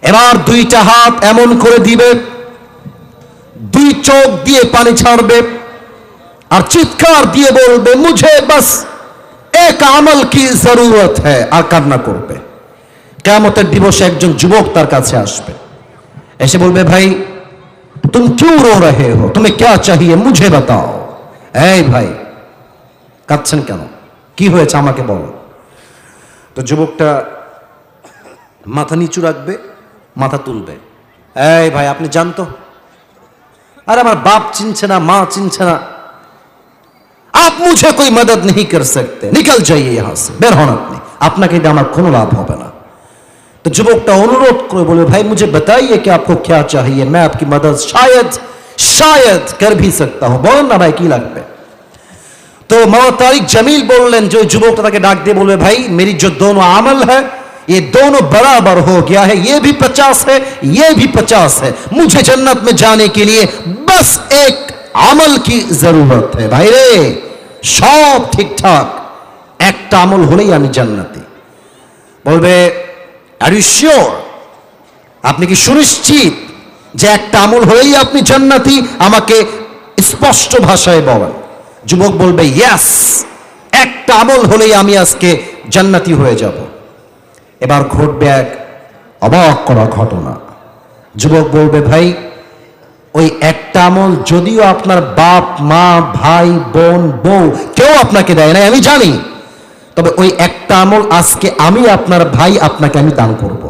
এবার দুইটা হাত এমন করে দিবে, দুই চোখ দিয়ে পানি ছাড়বে আর চিৎকার দিয়ে বলবে, মুঝে বাস এক আমল কি জরুরত হ্যায়, আর কান্না করবে। কিয়ামতের দিবসে একজন যুবক তার কাছে আসবে, এসে বলবে, ভাই तुम क्यों रो रहे हो, तुम्हें क्या चाहिए मुझे बताओ। এই ভাই কাঁদছেন কেন, কি হয়েছে আমাকে বলো। তো যুবকটা মাথা নিচু রাখবে, মাথা তুলবে, এই ভাই আপনি জানতো, আর আমার বাপ চিনছে না, মা চিনছে না, आप मुझे कोई मदद नहीं कर सकते, निकल जाइए यहां से, বের হন আপনি, আপনাকে দিয়ে আমার কোনো লাভ হবে না। तो যুবকটা অনুরোধ করে বলে, भाई मुझे बताइए कि आपको क्या चाहिए, मैं आपकी मदद शायद कर भी सकता हूं, बोलन ना भाई की লাগবে। तो मौलाना तारिक जमील बोललेन, जो যুবকটা তাকে ডাক দিয়ে বলবে, भाई मेरी जो दोनों अमल है ये दोनों बराबर हो गया है, ये भी 50 है ये भी 50 है, मुझे जन्नत में जाने के लिए बस एक अमल की जरूरत है। भाई रे सब ঠিকঠাক, একটা আমল হলেই আমি জান্নাতি। বলবে, আর ইউ শিওর, আপনি কি সুনিশ্চিত যে একটা আমল হলেই আপনি জান্নাতি, আমাকে স্পষ্ট ভাষায় বলেন। যুবক বলবে, ইয়েস, একটা আমল হলেই আমি আজকে জান্নাতি হয়ে যাব। এবার ঘটবে এক অবাক করা ঘটনা। যুবক বলবে, ভাই ওই একটা আমল যদিও আপনার বাপ মা ভাই বোন বউ কেউ আপনাকে দেয় না আমি জানি, তবে ওই একটা আমল আজকে আমি আপনার ভাই আপনাকে আমি দান করব।